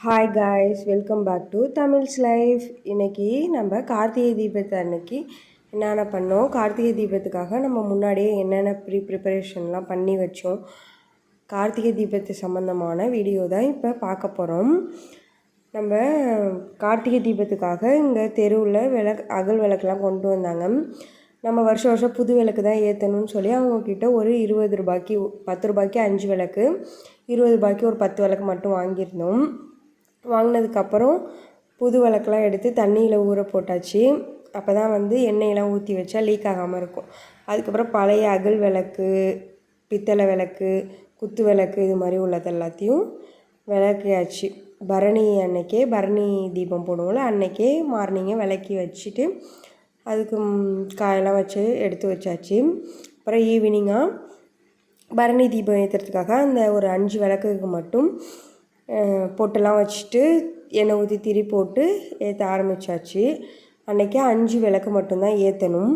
Hi guys, welcome back to Tamils life. இன்றைக்கி நம்ம கார்த்திகை தீபத்து அன்னைக்கு என்னென்ன பண்ணோம், கார்த்திகை தீபத்துக்காக நம்ம முன்னாடியே என்னென்ன ப்ரிப்பரேஷன்லாம் பண்ணி வச்சோம், கார்த்திகை தீபத்து சம்மந்தமான வீடியோ தான் இப்போ பார்க்க போகிறோம். நம்ம கார்த்திகை தீபத்துக்காக இங்கே தெருவில் அகல் விளக்குலாம் கொண்டு வந்தாங்க. நம்ம வருஷம் வருஷம் புது விளக்கு தான் ஏற்றணும்னு சொல்லி அவங்கக்கிட்ட ஒரு 20 ரூபாய்க்கு 10 ரூபாய்க்கு 5 விளக்கு, 20 ரூபாய்க்கு ஒரு 10 விளக்கு மட்டும் வாங்கியிருந்தோம். வாங்கினதுக்கப்புறம் புது விளக்கெலாம் எடுத்து தண்ணியில் ஊற போட்டாச்சு. அப்போ தான் எண்ணெயெல்லாம் ஊற்றி வச்சா லீக் ஆகாமல் இருக்கும். அதுக்கப்புறம் பழைய அகல் விளக்கு, பித்தளை விளக்கு, குத்து விளக்கு இது மாதிரி உள்ளது எல்லாத்தையும் விளக்கியாச்சு. பரணி அன்னைக்கே பரணி தீபம் போடுவோம்ல, அன்னைக்கே மார்னிங்கே விளக்கி வச்சுட்டு அதுக்கு காயெல்லாம் வச்சு எடுத்து வச்சாச்சு. அப்புறம் ஈவினிங்காக பரணி தீபம் ஏற்றுறதுக்காக அந்த ஒரு 5 விளக்குக்கு மட்டும் பொட்டெல்லாம் வச்சுட்டு எண்ணெய் ஊற்றி திரி போட்டு ஏற்ற ஆரம்பித்தாச்சு. அன்றைக்கி 5 விளக்கு மட்டும்தான் ஏற்றணும்.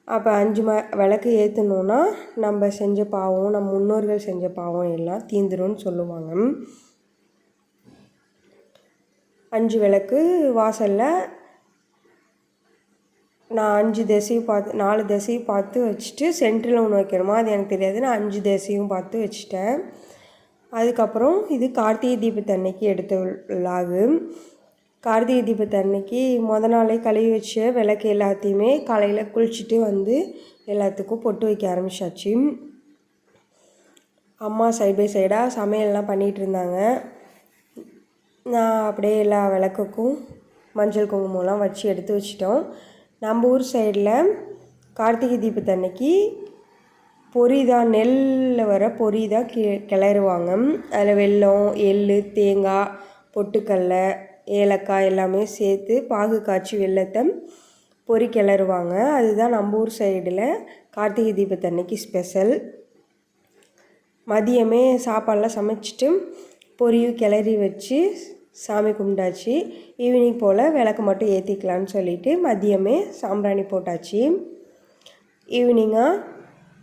அப்போ 5 விளக்கு ஏற்றணுன்னா நம்ம செஞ்ச பாவம், நம்ம முன்னோர்கள் செஞ்ச பாவம் எல்லாம் தீந்துரும்னு சொல்லுவாங்க. 5 விளக்கு வாசலில் நான் 5 திசையும் பார்த்து 4 திசையும் பார்த்து வச்சுட்டு சென்டரில் ஒன்று வைக்கணுமா அது எனக்கு தெரியாது. நான் 5 திசையும் பார்த்து வச்சுட்டேன். அதுக்கப்புறம் இது கார்த்திகை தீபத்து அன்னைக்கு எடுத்த விலாகு. கார்த்திகை தீபத்து அன்னைக்கு நாளே கழுவி வச்ச விளக்கு எல்லாத்தையுமே காலையில் குளிச்சுட்டு எல்லாத்துக்கும் பொட்டு வைக்க ஆரம்பிச்சாச்சு. அம்மா சைட் பை சைடாக சமையல்லாம் பண்ணிகிட்டு இருந்தாங்க. நான் அப்படியே எல்லா விளக்குக்கும் மஞ்சள் குங்குமம்லாம் வச்சு எடுத்து வச்சிட்டோம். நம்ம ஊர் சைடில் கார்த்திகை தீபத்து அன்னைக்கு பொரி தான், நெல்லில் வர பொரி தான் கிளறுவாங்க. அதில் வெல்லம், எள், தேங்காய், பொட்டுக்கடலை, ஏலக்காய் எல்லாமே சேர்த்து பாகு காய்ச்சி வெல்லத்தை பொரி கிளறுவாங்க. அதுதான் நம்ம ஊர் சைடில் கார்த்திகை தீபத்து அன்னைக்கு ஸ்பெஷல். மதியமே சாப்பாடெலாம் சமைச்சிட்டு பொரியும் கிளறி வச்சு சாமி கும்பிட்டாச்சு. ஈவினிங் போல் விளக்கு மட்டும் ஏற்றிக்கலான்னு சொல்லிவிட்டு மதியமே சாம்பிராணி போட்டாச்சு. ஈவினிங்காக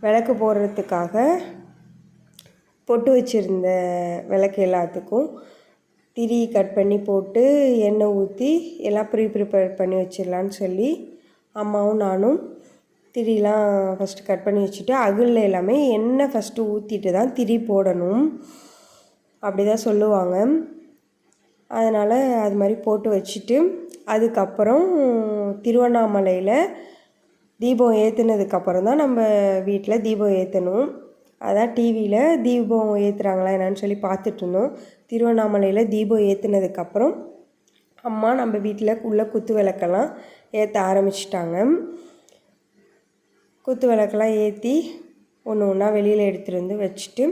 விளக்கு போடுறதுக்காக பொட்டு வச்சுருந்த விளக்கு எல்லாத்துக்கும் திரி கட் பண்ணி போட்டு எண்ணெய் ஊற்றி எல்லாம் ப்ரிப்பேர் பண்ணி வச்சிடலான்னு சொல்லி அம்மாவும் நானும் திரிலாம் ஃபஸ்ட்டு கட் பண்ணி வச்சுட்டு அகலில் எல்லாமே எண்ணெய் ஃபஸ்ட்டு ஊற்றிட்டு தான் திரி போடணும் அப்படி தான் சொல்லுவாங்க. அதனால் அது மாதிரி போட்டு வச்சுட்டு அதுக்கப்புறம் திருவண்ணாமலையில் தீபம் ஏற்றுனதுக்கப்புறம் தான் நம்ம வீட்டில் தீபம் ஏற்றணும். அதான் டிவியில் தீபம் ஏற்றுறாங்களா என்னன்னு சொல்லி பார்த்துட்ருந்தோம். திருவண்ணாமலையில் தீபம் ஏற்றுனதுக்கப்புறம் அம்மா நம்ம வீட்டில் உள்ள குத்து விளக்கெல்லாம் ஏற்ற ஆரம்பிச்சிட்டாங்க. குத்து விளக்கெல்லாம் ஏற்றி ஒன்று ஒன்றா வெளியில் எடுத்துகிட்டு வச்சுட்டு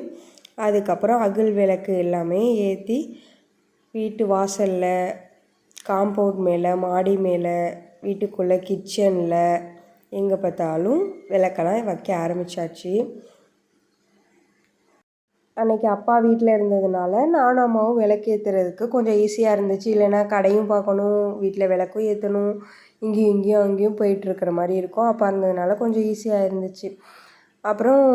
அதுக்கப்புறம் அகல் விளக்கு எல்லாமே ஏற்றி வீட்டு வாசலில், காம்பவுண்ட் மேலே, மாடி மேலே, வீட்டுக்குள்ளே, கிச்சனில் எங்கே பார்த்தாலும் விளக்கெல்லாம் வைக்க ஆரம்பித்தாச்சு. அன்றைக்கி அப்பா வீட்டில் இருந்ததுனால நானும் அம்மாவும் விளக்கு ஏற்றுறதுக்கு கொஞ்சம் ஈஸியாக இருந்துச்சு. இல்லைனா கடையும் பார்க்கணும், வீட்டில் விளக்கும் ஏற்றணும், இங்கேயும் அங்கேயும் போயிட்டுருக்கிற மாதிரி இருக்கும். அப்பா இருந்ததுனால கொஞ்சம் ஈஸியாக இருந்துச்சு. அப்புறம்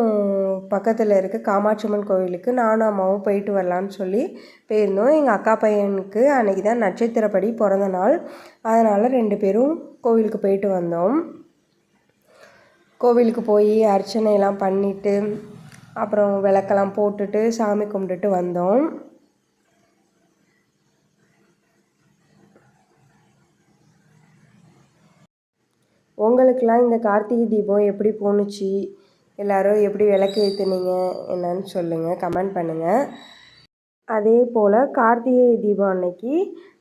பக்கத்தில் இருக்க காமாட்சியம்மன் கோவிலுக்கு நானும் அம்மாவும் போயிட்டு வரலான்னு சொல்லி போயிருந்தோம். எங்கள் அக்கா பையனுக்கு அன்றைக்கி தான் நட்சத்திரப்படி பிறந்த நாள். அதனால் 2 பேரும் கோவிலுக்கு போயிட்டு வந்தோம். கோவிலுக்கு போய் அர்ச்சனையெல்லாம் பண்ணிவிட்டு அப்புறம் விளக்கெல்லாம் போட்டுட்டு சாமி கும்பிட்டுட்டு வந்தோம். உங்களுக்கெல்லாம் இந்த கார்த்திகை தீபம் எப்படி போணுச்சு, எல்லோரும் எப்படி விளக்கு ஏற்றுனீங்க என்னன்னு சொல்லுங்கள், கமெண்ட் பண்ணுங்கள். அதே போல் கார்த்திகை தீபம் அன்னைக்கு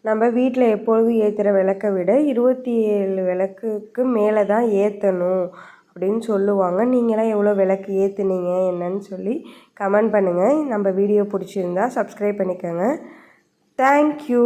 நம்ம வீட்டில் எப்பொழுதும் ஏற்றுற விளக்கை விட 27 விளக்குக்கு மேலே தான் ஏற்றணும் அப்படின்னு சொல்லுவாங்க. நீங்களாம் எவ்வளோ விளக்கு ஏற்றுனீங்க என்னன்னு சொல்லி கமெண்ட் பண்ணுங்கள். நம்ம வீடியோ பிடிச்சிருந்தா சப்ஸ்கிரைப் பண்ணிக்கோங்க. தேங்க்யூ.